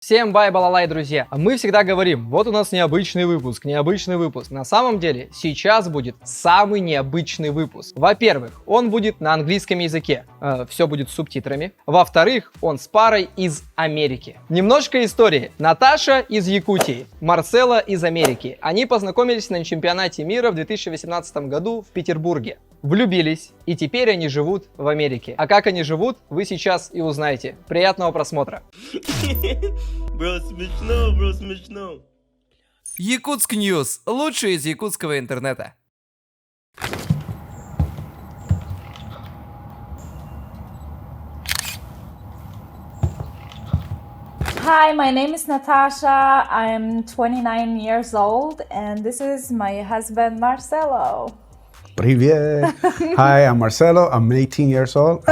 Всем бай балалай, друзья! Мы всегда говорим, вот у нас необычный выпуск. На самом деле, сейчас будет самый необычный выпуск. Во-первых, он будет на английском языке. Все будет с субтитрами. Во-вторых, он с парой из Америки. Немножко истории. Наташа из Якутии, Марсело из Америки. Они познакомились на чемпионате мира в 2018 году в Петербурге. Влюбились, и теперь они живут в Америке. А как они живут, вы сейчас и узнаете. Приятного просмотра. Бро, смешно. Якутск Ньюс. Лучшее из якутского интернета. Hi, my name is Natasha. I'm 29 years old, and this is my husband Marcelo. Привет! Hi, I'm Marcelo. I'm 18 years old.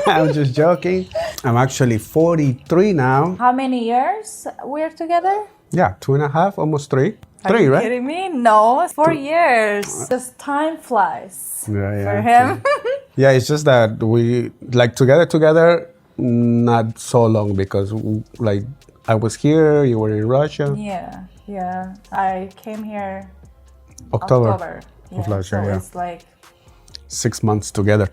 I'm just joking. I'm actually 43 now. How many years we're together? Yeah, 2.5, almost 3. Are 3, you right? kidding me? No, 4 years. Just time flies Yeah, for him. Yeah, it's just that we like together, not so long because like I was here, you were in Russia. Yeah. I came here October. Yeah, of last so year, yeah. it's like 6 months together.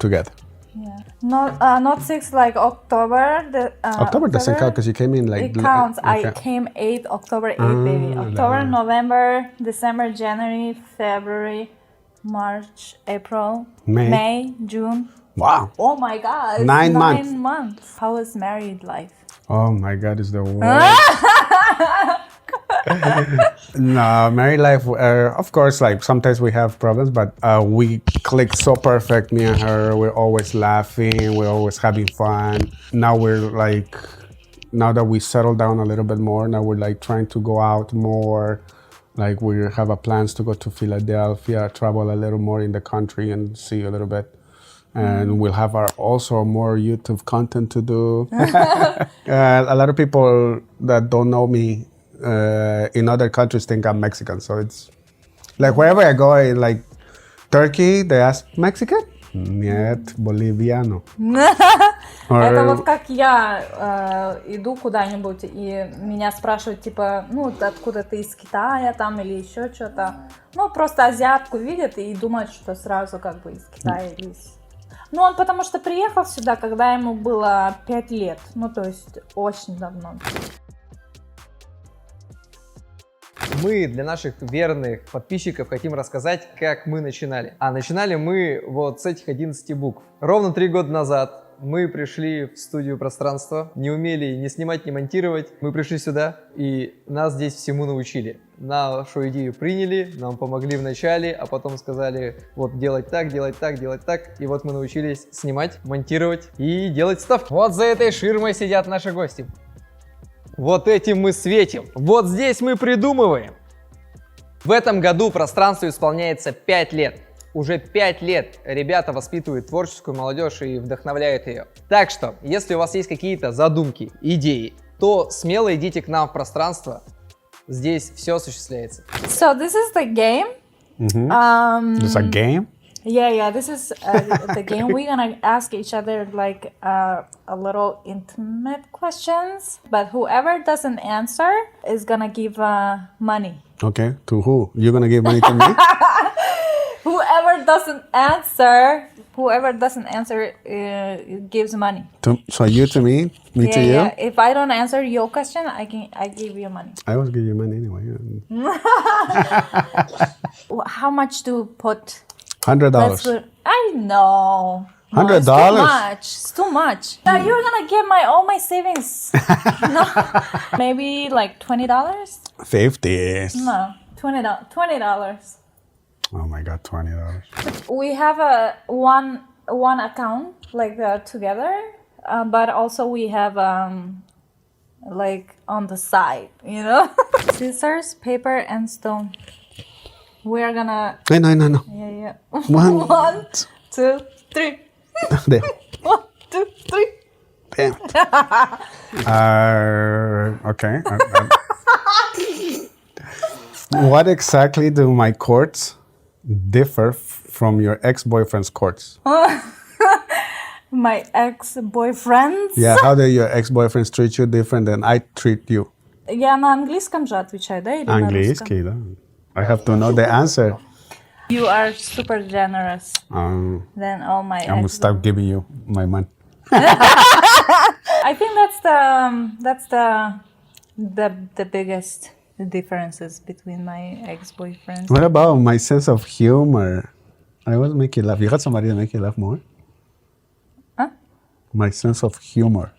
yeah, not 6 like October. October doesn't count because you came in like. It counts. I okay. came October 8, baby. October, November, December, January, February, March, April, May, June. Wow. Oh my God. 9 months. 9 months. How is married life? Oh my God, it's the worst. No, married life, of course, like sometimes we have problems, but we click so perfect, me and her. We're always laughing, we're always having fun. Now that we settled down a little bit more, now we're like trying to go out more. Like we have plans to go to Philadelphia, travel a little more in the country and see a little bit. And we'll have also more YouTube content to do. A lot of people that don't know me in other countries think I'm Mexican. So it's like wherever I go, like Turkey, they ask, Mexican? Нет, Boliviano. Это вот как я иду куда-нибудь, и меня спрашивают, типа, ну, откуда ты, из Китая там или еще что-то. Ну, просто азиатку видят и думают, что сразу как бы из Китая или из... Ну, он потому что приехал сюда, когда ему было 5 лет. Ну, то есть очень давно. Мы для наших верных подписчиков хотим рассказать, как мы начинали. А начинали мы вот с этих 11 букв. Ровно 3 года назад мы пришли в студию пространства, не умели ни снимать, ни монтировать. Мы пришли сюда, и нас здесь всему научили. Нашу идею приняли, нам помогли в начале, а потом сказали, вот делать так. И вот мы научились снимать, монтировать и делать вставки. Вот за этой ширмой сидят наши гости. Вот этим мы светим. Вот здесь мы придумываем. В этом году пространству исполняется 5 лет. Уже 5 лет ребята воспитывают творческую молодежь и вдохновляют ее. Так что, если у вас есть какие-то задумки, идеи, то смело идите к нам в пространство. Здесь все осуществляется. So this is the game. It's a game? Yeah, this is the game. We're gonna ask each other like a little intimate questions, but whoever doesn't answer is gonna give money. Okay, to who? You're gonna give money to me? Whoever doesn't answer gives money. So you to me to you? Yeah. If I don't answer your question, I give you money. I always give you money anyway. How much to put? $100. I know. No, $100? It's too much. Now you're gonna get all my savings. No, maybe like $20. 50. No, $20. Oh my God, $20. We have a one account like together, but also we have like on the side, you know. Scissors, paper, and stone. We're gonna. No. Yeah. One. 1, 2, 3. There. 1, 2, 3. Damn. Okay. What exactly do my chords differ from your ex-boyfriend's chords? My ex-boyfriends. Yeah, how do your ex-boyfriends treat you different than I treat you? Я на английском же отвечаю, да? Или на русском? Английский, да. I have to know the answer. You are super generous than all my I'm gonna stop giving you my money. I think that's the biggest differences between my ex-boyfriends. What about my sense of humor? I always make you laugh. You got somebody to make you laugh more? Huh? My sense of humor.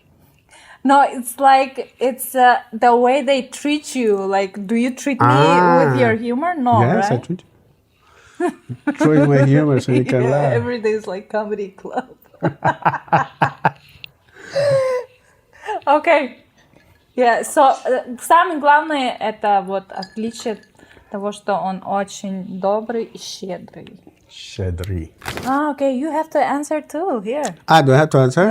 No, it's like it's the way they treat you. Like, do you treat me with your humor? No, Yes, right? I treat you. Treat my humor so you can Yeah, laugh. every day is like comedy club. Okay. Yeah, so самое главное это вот отличие того, что он очень добрый и щедрый. Щедрый. Ah, okay, you have to answer too here. Do I have to answer?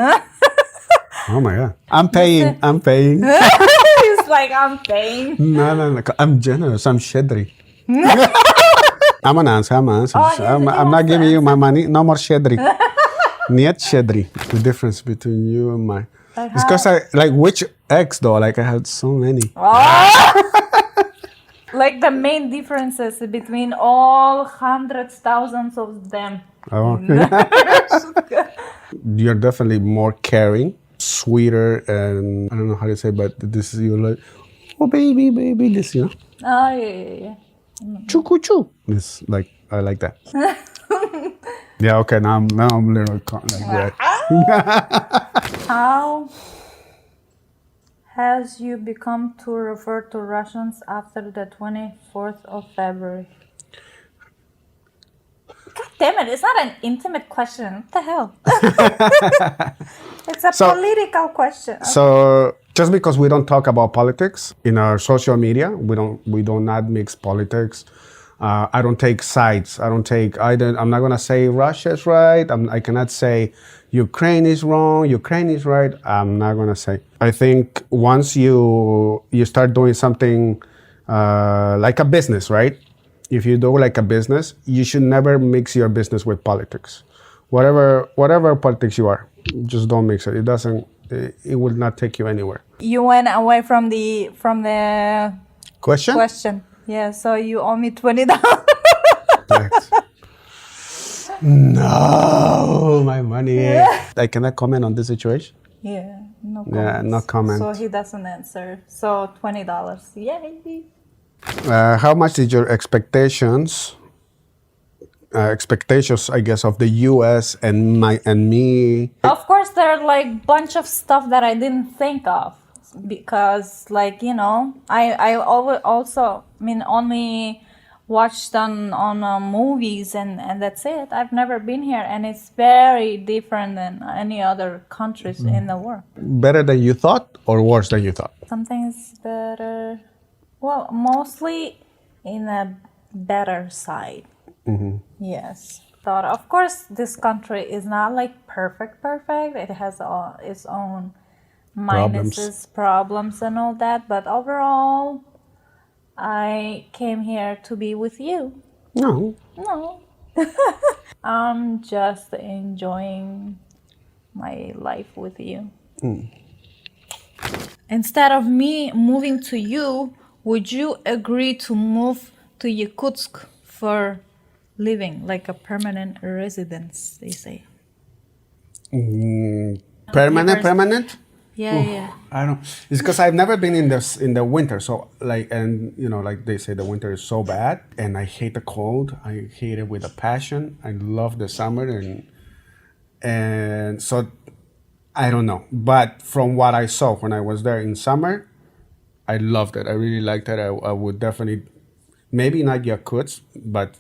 Oh my God. I'm paying. I'm paying. It's like I'm paying. No. I'm generous. I'm щедрый. I'm gonna answer. I'm not giving you my money. No more щедрый. Нет щедрый. The difference between you and my... It's because which ex though? Like I had so many. Like the main differences between all hundreds, thousands of them. Oh. You're definitely more caring, sweeter, and I don't know how to say, but this is you're like, oh baby, this, you know, Oh, yeah. choo. This like I like that. Yeah. Okay. Now I'm a little like that. How has you become to refer to Russians after the 24th of February? God damn it, it's not an intimate question. What the hell? It's a political question. So just because we don't talk about politics in our social media, we do not mix politics. I don't take sides. I'm not gonna say Russia's right. I cannot say Ukraine is wrong. Ukraine is right. I'm not gonna say. I think once you start doing something like a business, right? If you do like a business, you should never mix your business with politics. Whatever politics you are, just don't mix it. It will not take you anywhere. You went away from the Question? Yeah, so you owe me $20. Yes. No, my money. I cannot comment on this situation. Yeah, no comment. Yeah, no comment. So he doesn't answer. So $20. Yay! How much did your expectations, I guess, of the U.S. and me? Of course, there are like bunch of stuff that I didn't think of because, like, you know, I always also only watched on movies and that's it. I've never been here, and it's very different than any other countries in the world. Better than you thought or worse than you thought? Something is better. Well, mostly in a better side. Yes. But of course, this country is not like perfect. It has its own minuses, problems and all that. But overall, I came here to be with you. No. I'm just enjoying my life with you. Instead of me moving to you, would you agree to move to Yakutsk for living, like a permanent residence, they say? Permanent? Yeah. I don't. It's because I've never been in the winter. So like they say the winter is so bad, and I hate the cold. I hate it with a passion. I love the summer, and so I don't know. But from what I saw when I was there in summer, I loved it. I really liked it. I would definitely, maybe not Yakutsk, but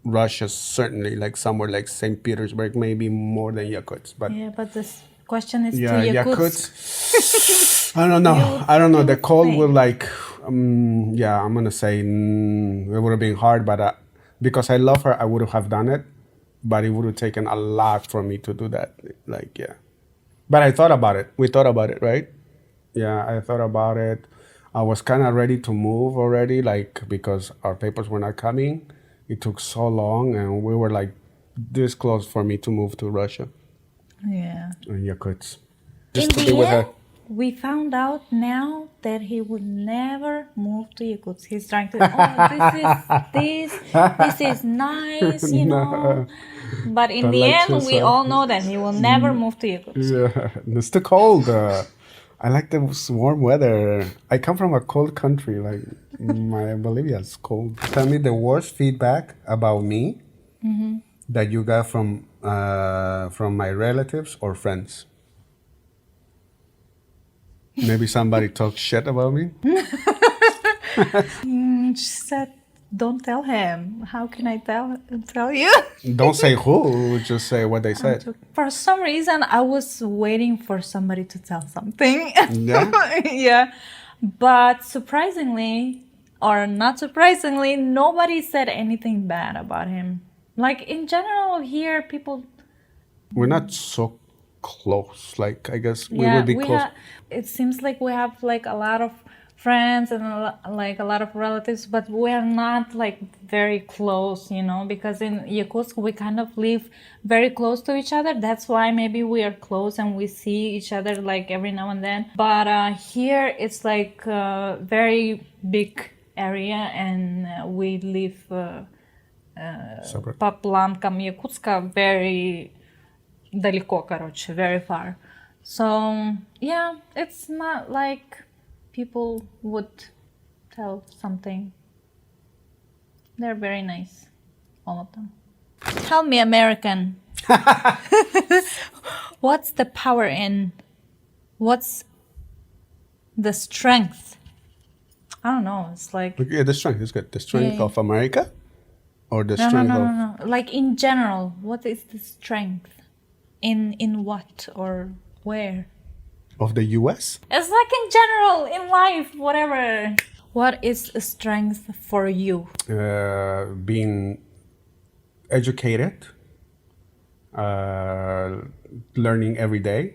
Russia certainly, like somewhere like St. Petersburg, maybe more than Yakutsk. But Yeah, but this question is to Yakutsk. I don't know. The cold will like, I'm gonna say it would have been hard, but because I love her, I would have done it. But it would have taken a lot for me to do that. Like, yeah. But I thought about it. We thought about it, right? Yeah, I thought about it. I was kind of ready to move already, like, because our papers were not coming. It took so long, and we were like this close for me to move to Russia. Yeah. in Yakutsk. In Just to be the with end, her. we found out now that he would never move to Yakutsk. He's trying to, oh, this is nice, you know. But in Don't the like end, to we say. all know that he will never move to Yakutsk. Yeah, it's too cold. I like the warm weather. I come from a cold country, like my Bolivia is cold. Tell me the worst feedback about me that you got from my relatives or friends. Maybe somebody talks shit about me. She said, don't tell him. How can I tell you? Don't say who, just say what they said. For some reason, I was waiting for somebody to tell something. Yeah? Yeah. But surprisingly, or not surprisingly, nobody said anything bad about him. Like in general, here people. We're not so close. Like, I guess we would be close. It seems like we have like a lot of friends and like a lot of relatives, but we're not like very close, you know, because in Yakutsk we kind of live very close to each other. That's why maybe we are close and we see each other like every now and then. But here it's like a very big area and we live Separate. по планкам Якутска very далеко, короче, very far. So, yeah, it's not like people would tell something. They're very nice, all of them. Tell me, American. What's the power in? What's the strength? I don't know, it's like... Yeah, the strength is good. The strength Yeah. of America or the No, strength of... no. Like in general, what is the strength? In what or where? Of the US? It's like in general, in life, whatever. What is a strength for you? Being educated, learning every day,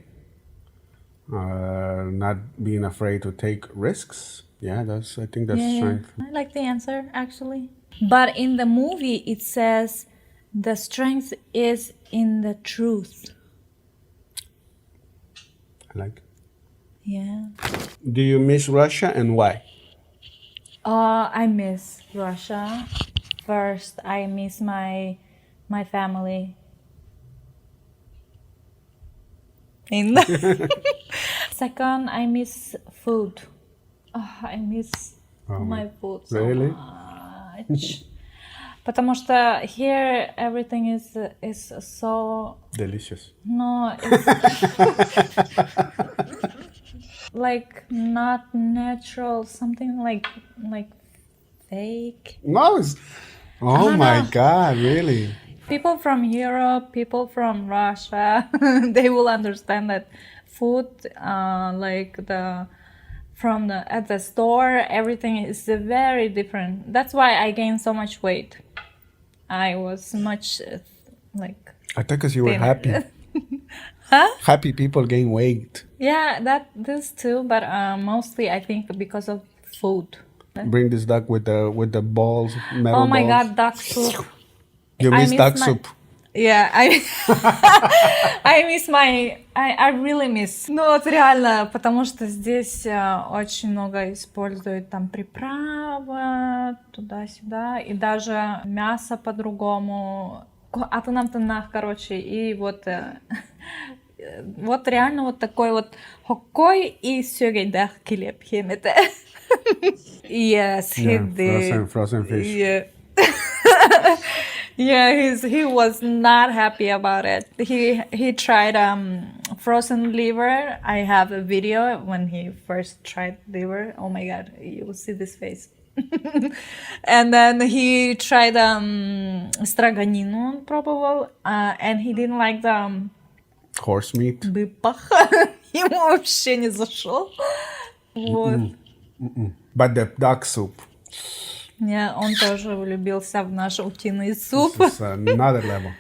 not being afraid to take risks. Yeah, I think that's strength. I like the answer, actually. But in the movie, it says the strength is in the truth. I like. Yeah. Do you miss Russia and why? I miss Russia. First, I miss my family. Second, I miss food. Oh, I miss my food so Really? much. Потому что here everything is so Delicious. no, it's like not natural, something like fake. No, it's... Oh don't my know. God, really? People from Europe, people from Russia, they will understand that food, like at the store, everything is very different. That's why I gained so much weight. I was much like. I think because you were thinner. happy. Huh? Happy people gain weight. Yeah, this too, but mostly I think because of food. Bring this duck with the balls, metal Oh my balls. God, duck soup. You I miss miss duck my- soup. Yeah, I really miss. Ну вот реально, потому что здесь очень много используют там приправы туда-сюда, и даже мясо по-другому. Атынам-тынах, короче, и вот реально вот такой вот хоккой и сёгейдах килеп хемете. Yes, he did. Frozen fish. Yeah. Yeah, he was not happy about it. He tried frozen liver. I have a video when he first tried liver. Oh my God, you will see this face. And then he tried строганину, он пробовал, and he didn't like the Horse meat. быпах. Ему вообще не зашел. Вот. But the duck soup. Yeah, он тоже влюбился в наш утиный суп. It's another level.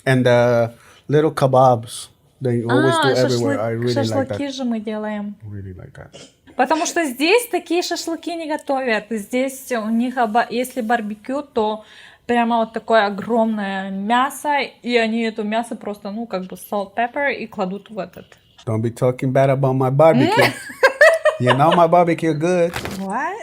And the little kebabs they always do everywhere. I really like шашлыки that. же мы делаем. Really like that. Потому что здесь такие шашлыки не готовят. Здесь у них, если барбекю, то прямо вот такое огромное мясо, и они это мясо просто, ну, как бы salt, pepper, и кладут в этот. Don't be talking bad about my barbecue. You know my barbecue good. What?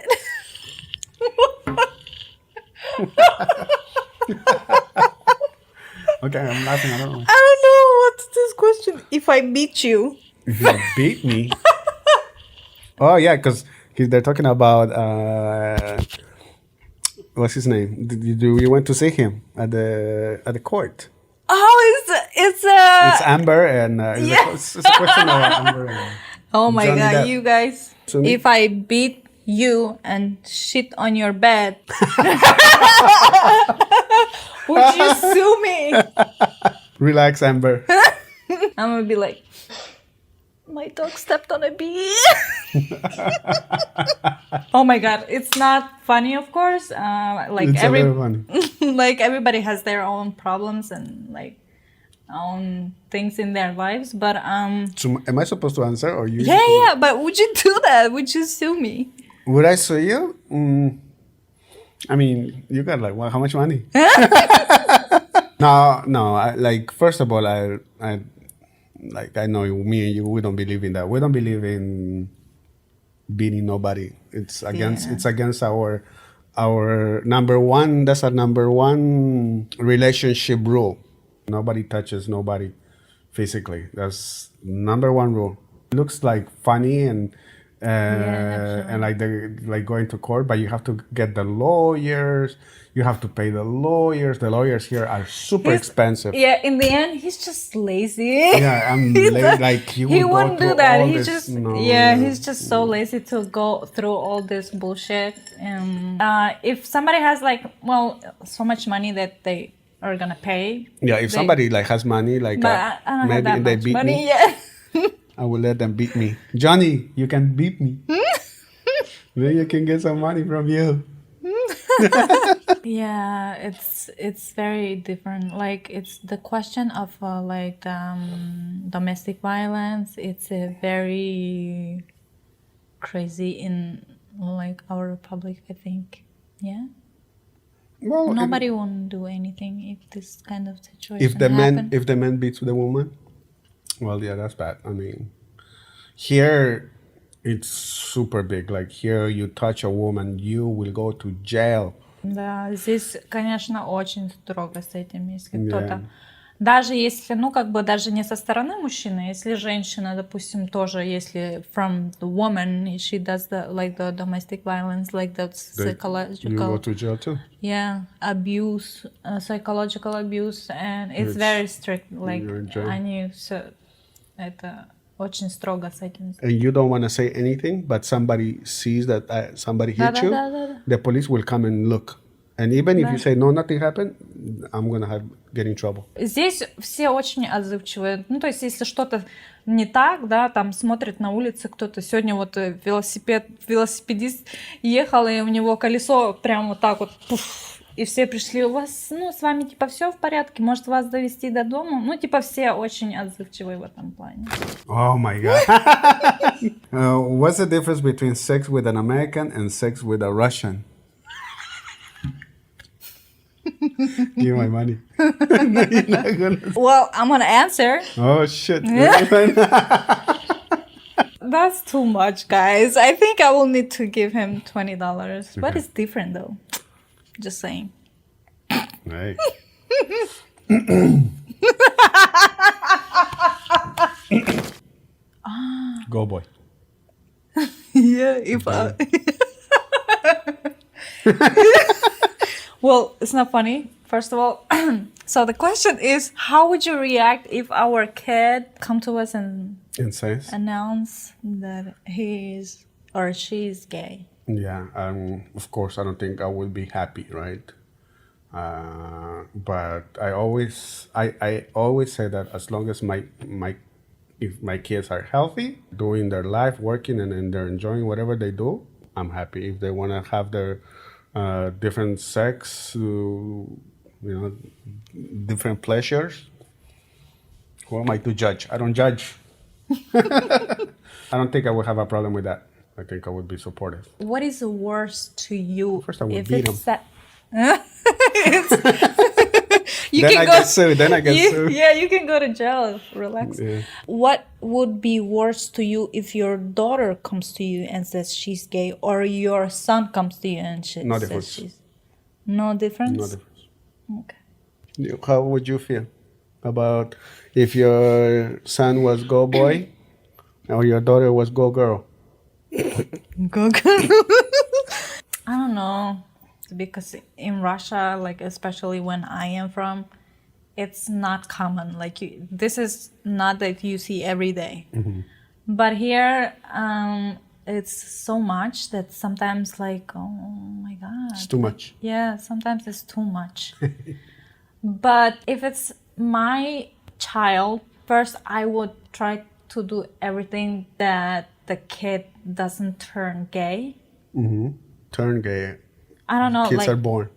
Okay, I'm laughing. I don't know. I don't know what's this question. If I beat you. If you beat me. Oh yeah, because they're talking about what's his name? You went to see him at the court? Oh, it's It's Amber and it's a question of Amber. And, oh my Johnny god, Depp. you guys! To me? If I beat you and shit on your bed, would you sue me? Relax, Amber. I'm gonna be like, my dog stepped on a bee. Oh my god, it's not funny, of course. Like It's a little funny. like everybody has their own problems and like own things in their lives, but So, am I supposed to answer or you? yeah, but would you do that? Would you sue me? Would I sue you? I mean, you got like what? How much money? No. Like first of all, I know me and you. We don't believe in that. We don't believe in beating nobody. It's against. Yeah. It's against our number one. That's our number one relationship rule. Nobody touches nobody physically. That's number one rule. It looks like funny and like they're like going to court, but you have to get the lawyers. You have to pay the lawyers. The lawyers here are super expensive. Yeah, in the end, he's just lazy. Yeah, I'm like he wouldn't do through that. all He this- just no. he's just so lazy to go through all this bullshit. And if somebody has like so much money that they are gonna pay. Yeah, if somebody like has money, like But I don't have maybe that they much beat money me, yet. I will let them beat me. Johnny, you can beat me. Then you can get some money from you. Yeah, it's very different. Like it's the question of domestic violence. It's a very crazy in like our republic, I think. Yeah. Well, Nobody won't do anything if this kind of situation if the happen. man beats the woman, well, yeah, that's bad. I mean, here it's super big. Like here, you touch a woman, you will go to jail. Да, здесь, конечно, очень строго с этим, если Yeah. кто-то... Даже если, даже не со стороны мужчины, если женщина, допустим, тоже, если from the woman, she does the domestic violence, like the You go psychological, to jail too. yeah, abuse, psychological abuse, and it's It's- very strict, like, you're in jail. они все, это очень строго с этим. And you don't want to say anything, but somebody sees that somebody hit you, Да. the police will come and look. And even if you say, no, nothing happened, I'm going to get in trouble. Здесь все очень отзывчивые. Ну, то есть, если что-то не так, да, там смотрит на улице кто-то. Сегодня вот велосипедист ехал, и у него колесо прям вот так вот, пуф, и все пришли, у вас, с вами, типа, все в порядке, может вас довести до дома? Ну, типа, все очень отзывчивые в этом плане. Oh my God. What's the difference between sex with an American and sex with a Russian? Give my money. No, you're not gonna- Well, I'm gonna answer. Oh, shit. That's too much, guys. I think I will need to give him $20. But it's different, though. Just saying. Hey. Go, boy. Yeah, if I... Well, it's not funny, first of all. So the question is, how would you react if our kid come to us and And says? announce that he is or she is gay? Yeah, of course, I don't think I would be happy, right? But I always say that as long as if my kids are healthy, doing their life, working, and they're enjoying whatever they do, I'm happy. If they want to have their different sex, different pleasures, who am I to judge? I don't judge. I don't think I would have a problem with that. I think I would be supportive. What is the worst to you? First, I would if beat it's him. that... You Then can I go. get sued. Then I get sued. Yeah, you can go to jail. Relax. Yeah. What would be worse to you if your daughter comes to you and says she's gay, or your son comes to you and No says difference. she's? No difference. No difference. Okay. How would you feel about if your son was go boy or your daughter was go girl? Go. I don't know, because in Russia, like especially when I am from, it's not common. Like this is not that you see every day. But here, it's so much that sometimes like, oh my God. It's too much. Yeah, sometimes it's too much. But if it's my child, first I would try to do everything that the kid doesn't turn gay. Turn gay. I don't know, Kids like are born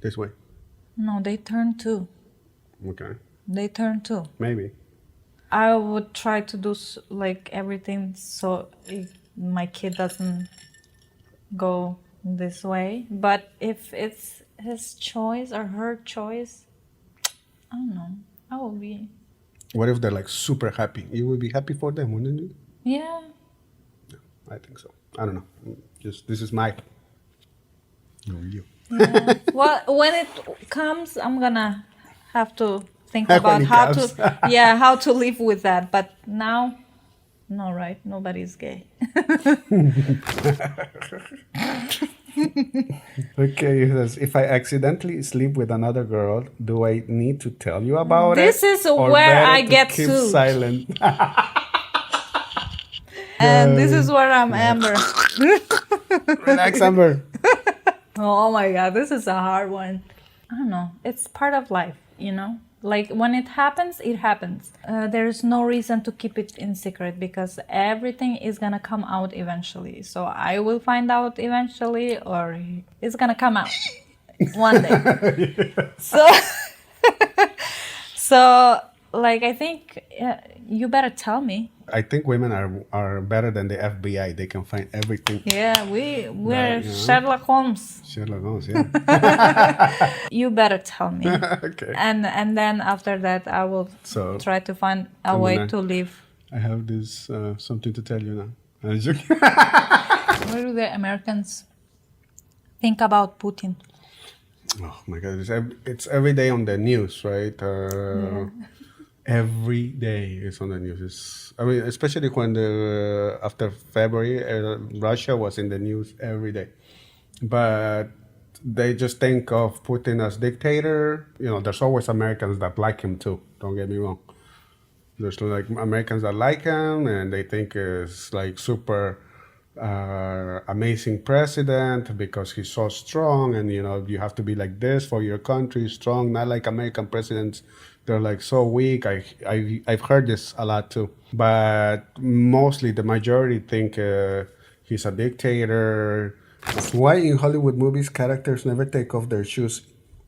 this way. no, they turn too. Okay. They turn too. Maybe. I would try to do like everything so my kid doesn't go this way. But if it's his choice or her choice, I don't know. I will be. What if they're like super happy? You would be happy for them, wouldn't you? Yeah. I think so. I don't know. Just this is my. No, you. Yeah. Well, when it comes, I'm gonna have to think When about it how comes. to, yeah, how to live with that. But now, no, right? Nobody's gay. Okay, it says, if I accidentally sleep with another girl, do I need to tell you about This it? is Or where better I to get keep sued. silent. And this is where I'm Amber. Relax, Amber. Oh my God, this is a hard one. I don't know. It's part of life, you know? Like when it happens, it happens. There's no reason to keep it in secret because everything is gonna come out eventually. So I will find out eventually, or it's gonna come out one day. So, so like I think you better tell me. I think women are better than the FBI. They can find everything. Yeah, we're Right, yeah. Sherlock Holmes. Sherlock Holmes, yeah. You better tell me. Okay. And then after that, I will So, try to find a I'm way gonna- to live. I have this something to tell you now. I'm joking. What do the Americans think about Putin? Oh my God, it's every day on the news, right? Every day it's on the news. I mean, especially when after February, Russia was in the news every day. But they just think of Putin as dictator. You know, there's always Americans that like him too. Don't get me wrong. There's like Americans that like him and they think is like super amazing president because he's so strong and you know you have to be like this for your country, strong, not like American presidents. They're like so weak. I've heard this a lot too, but mostly the majority think he's a dictator. Why in Hollywood movies characters never take off their shoes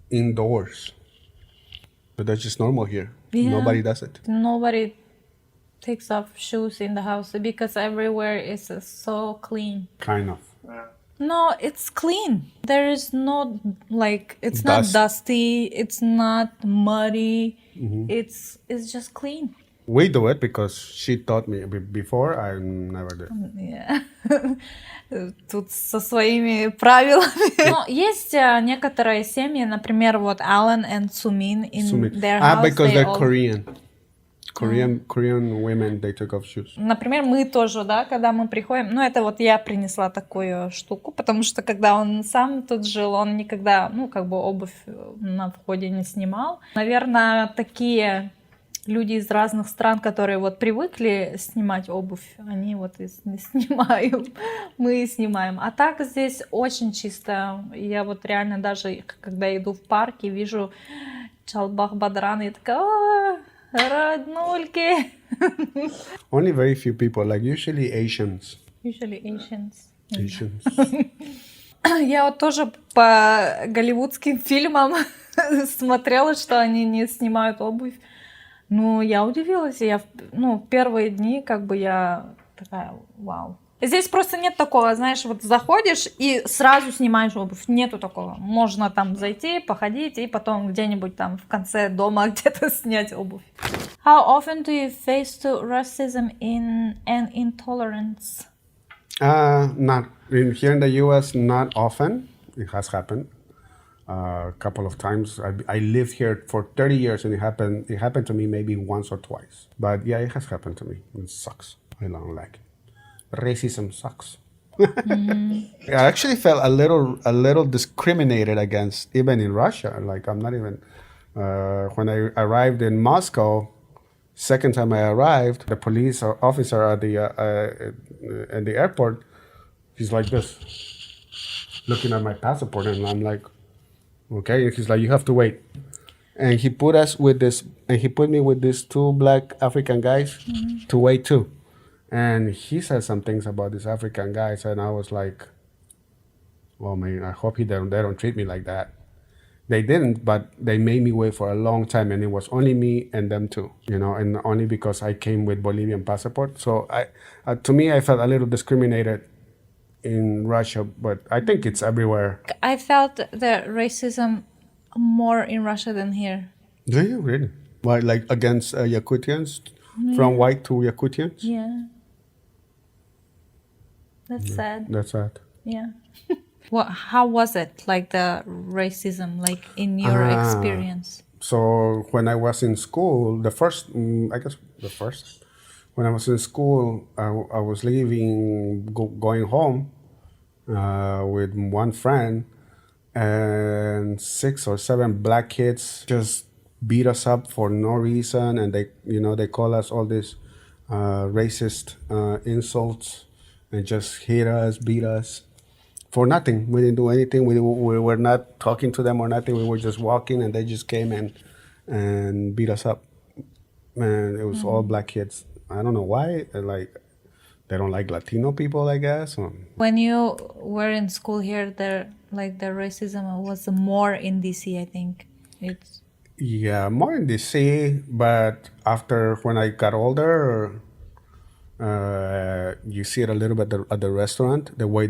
indoors? But that's just normal here. Yeah. Nobody does it. Nobody takes off shoes in the house because everywhere is so clean. Kind of. No, it's clean. There is no like it's Dust. not dusty. It's not muddy. It's just clean. We do it because she taught me before. I never did. Yeah. Тут со своими правилами. Но есть некоторые семьи, например, вот Alan and Sumin in their house. Because they they're all- Korean. Korean women, they took off shoes. Например, мы тоже, да, когда мы приходим, ну, это вот я принесла такую штуку, потому что когда он сам тут жил, он никогда, ну, как бы обувь на входе не снимал. Наверное, такие люди из разных стран, которые вот привыкли снимать обувь, они вот и не снимают, мы снимаем. А так здесь очень чисто. Я вот реально даже, когда иду в парке, вижу чалбах-бадран, и такая: «О, роднульки!» Only very few people, like usually Asians. Usually Asians. Asians. Я вот тоже по голливудским фильмам смотрела, что они не снимают обувь. Ну, я удивилась. Я, ну, первые дни, как бы я такая: вау. Здесь просто нет такого, знаешь, вот заходишь и сразу снимаешь обувь. Нету такого. Можно там зайти, походить и потом где-нибудь там в конце дома где-то снять обувь. How often do you face to racism and intolerance? Not here in the U.S. Not often. It has happened a couple of times. I lived here for 30 years, and it happened to me maybe once or twice. But yeah, it has happened to me. It sucks. I don't like it. Racism sucks. I actually felt a little discriminated against, even in Russia. Like I'm not even. When I arrived in Moscow, second time I arrived, the police officer at the airport, he's like this, looking at my passport, and I'm like, okay. And he's like, you have to wait. And he put me with these two black African guys to wait too. And he said some things about these African guys, and I was like, well, man, I hope they don't treat me like that. They didn't, but they made me wait for a long time, and it was only me and them two, and only because I came with Bolivian passport. So to me, I felt a little discriminated in Russia, but I think it's everywhere. I felt the racism more in Russia than here. Do you really? Why, like against Yakutians, from white to Yakutians? Yeah. That's sad. That's sad. Yeah. How was it, like the racism, like in your experience? So when I was in school, when I was in school, I was leaving, going home with one friend, and 6 or 7 black kids just beat us up for no reason, and they call us all these racist insults, and just hit us, beat us. For nothing. We didn't do anything. We were not talking to them or nothing. We were just walking, and they just came and beat us up. And it was all black kids. I don't know why. Like, they don't like Latino people, I guess. When you were in school here, the racism was more in DC, I think. Yeah, more in DC. But when I got older, you see it a little bit at the restaurant, the way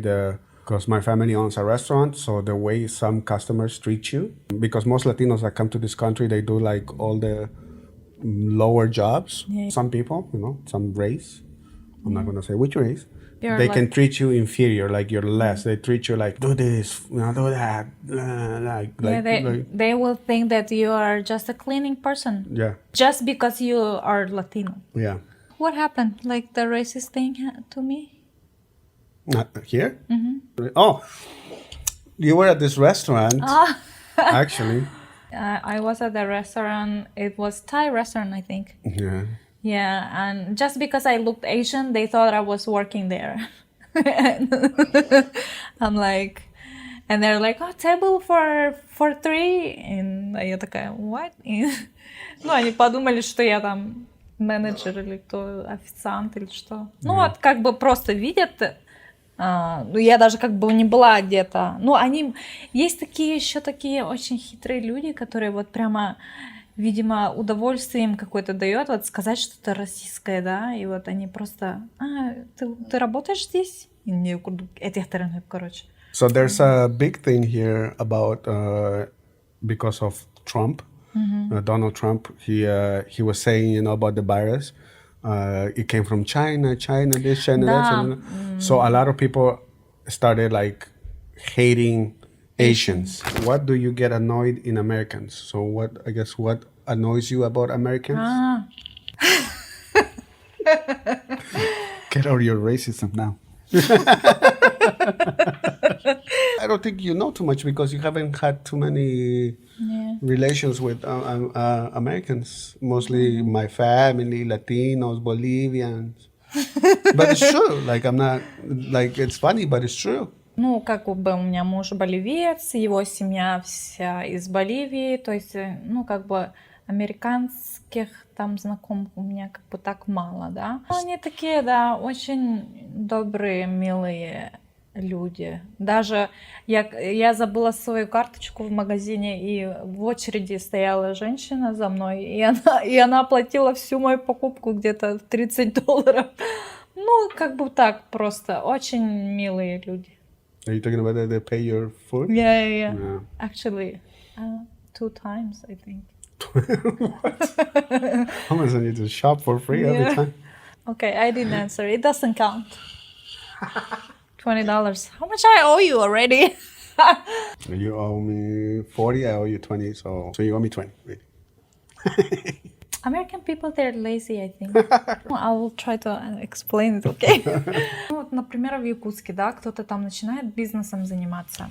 because my family owns a restaurant, so the way some customers treat you, because most Latinos that come to this country, they do like all the lower jobs. Yeah. Some people, some race, I'm not going to say which race, they can treat you inferior, like you're less. They treat you like, do this, do that. They will think that you are just a cleaning person. Yeah. Just because you are Latino. Yeah. What happened? Like the racist thing to me? Not here? Mm-hmm. Oh, you were at this restaurant, actually. I was at the restaurant. It was Thai restaurant, I think. Yeah. Yeah, and just because I looked Asian, they thought I was working there. I'm like, and they're like, oh, table for 3. And я такая, what? Ну, они подумали, что я там менеджер или кто, официант или что. Ну, вот как бы просто видят. Ну, я даже как бы не была одета. Ну, есть еще такие очень хитрые люди, которые вот прямо, видимо, удовольствие им какое-то дает вот сказать что-то российское, да, и вот они просто, ты работаешь здесь? И мне короче. So there's a big thing here about because of Trump, Donald Trump. He was saying, about the virus. It came from China, this, China, that. China. So a lot of people started like hating Asians. What do you get annoyed in Americans? So what annoys you about Americans? Get out your racism now. I don't think you know too much because you haven't had too many relations with Americans. Mostly my family, Latinos, Bolivians. But it's true. Like, I'm not, like, it's funny, but it's true. Ну, как бы у меня муж боливиец, его семья вся из Боливии, то есть, ну, как бы американских там знакомых у меня как бы так мало, да. Они такие, да, очень добрые, милые люди. Даже я забыла свою карточку в магазине, и в очереди стояла женщина за мной, и она оплатила всю мою покупку где-то $30. Ну, как бы так просто. Очень милые люди. Are you talking about that they pay your food? Yeah. Yeah. Actually, 2 times, I think. Amazon need to shop for free every time. Okay, I didn't answer. It doesn't count. $20. How much I owe you already? You owe me 40, I owe you 20, so you owe me 20. Wait. American people, they're lazy, I think. I will try to explain it, okay? Ну, вот, например, в Якутске, да, кто-то там начинает бизнесом заниматься,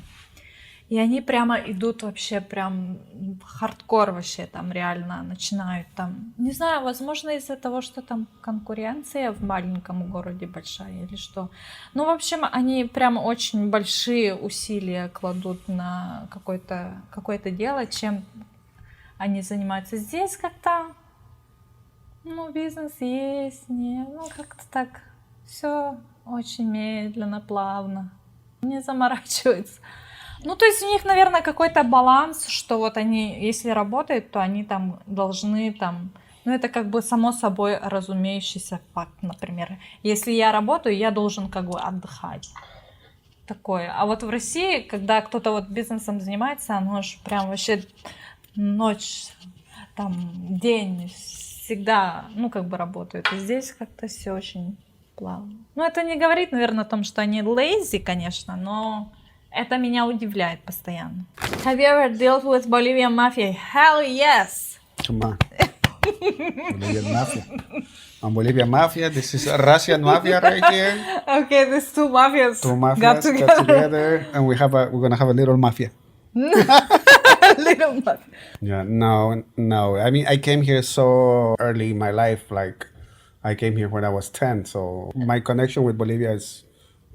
и они прямо идут вообще прям хардкор вообще там реально начинают там. Не знаю, возможно из-за того, что там конкуренция в маленьком городе большая или что. Ну, в общем, они прям очень большие усилия кладут на какое-то дело, чем они занимаются. Здесь как-то, ну, бизнес есть, не, ну, как-то так все очень медленно, плавно, не заморачиваются. Ну, то есть у них, наверное, какой-то баланс, что вот они, если работают, то они там должны там, ну, это как бы само собой разумеющийся факт, например. Если я работаю, я должен как бы отдыхать. Такое. А вот в России, когда кто-то вот бизнесом занимается, оно же прям вообще ночь, там, день, всегда, ну, как бы работают. И здесь как-то все очень плавно. Ну, это не говорит, наверное, о том, что они lazy, конечно, но это меня удивляет постоянно. Have you ever dealt with Bolivian mafia? Hell yes! Come on. Bolivian mafia. I'm Bolivian mafia. This is Russian mafia right here. Okay, these two mafias, Two mafias got together. and we're gonna have a little mafia. Little mafia. Yeah, no. I mean, I came here so early in my life. Like, I came here when I was 10, so my connection with Bolivia is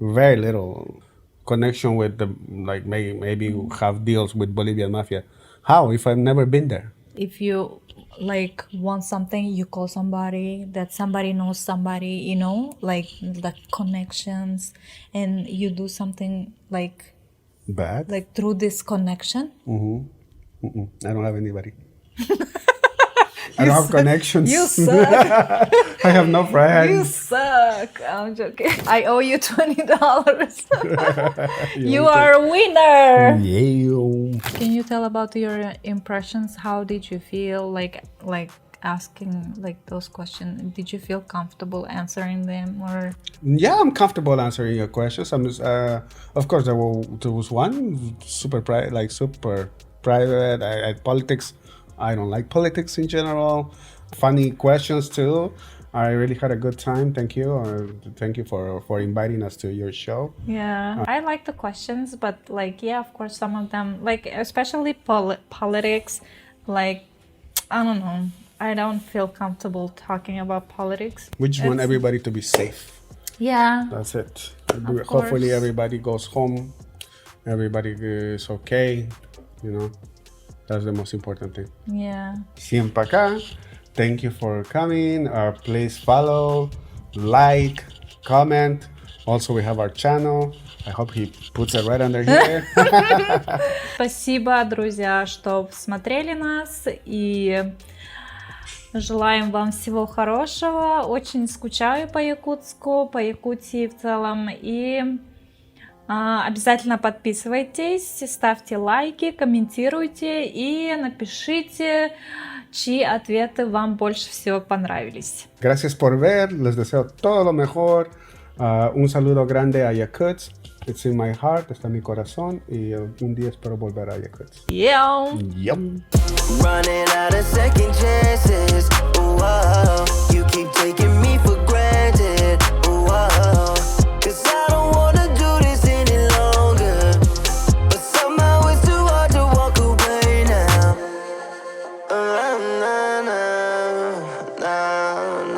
very little. Connection with the, like, maybe have deals with Bolivian mafia. How, if I've never been there? If you like want something, you call somebody, that somebody knows somebody, you know, like the connections, and you do something like Bad? through this connection. I don't have anybody. I don't have connections. You suck. I have no friends. You suck. I'm joking. I owe you $20. You are a winner. Yeah. Can you tell about your impressions? How did you feel like asking like those questions? Did you feel comfortable answering them, or? Yeah, I'm comfortable answering your questions. I'm just, of course, there was one super private. I politics. I don't like politics in general. Funny questions too. I really had a good time. Thank you. Thank you for inviting us to your show. Yeah, I like the questions, but like, yeah, of course, some of them, like especially politics, like, I don't know. I don't feel comfortable talking about politics. We just want everybody to be safe. Yeah. That's it. Of Hopefully course. everybody goes home. Everybody is okay. You know, that's the most important thing. Yeah. Всем пока. Thank you for coming. Please follow, like, comment. Also, we have our channel. I hope he puts it right under here. Спасибо, друзья, что смотрели нас, и желаем вам всего хорошего. Очень скучаю по Якутску, по Якутии в целом. И обязательно подписывайтесь, ставьте лайки, комментируйте и напишите, чьи ответы вам больше всего понравились. Gracias por ver. Les deseo todo lo mejor. Un saludo grande a Yakutsk. It's in my heart, está en mi corazón. Y un día espero volver a Yakutsk. Yeah. Yum. Running out of second chances. Ooh, oh, you keep taking me for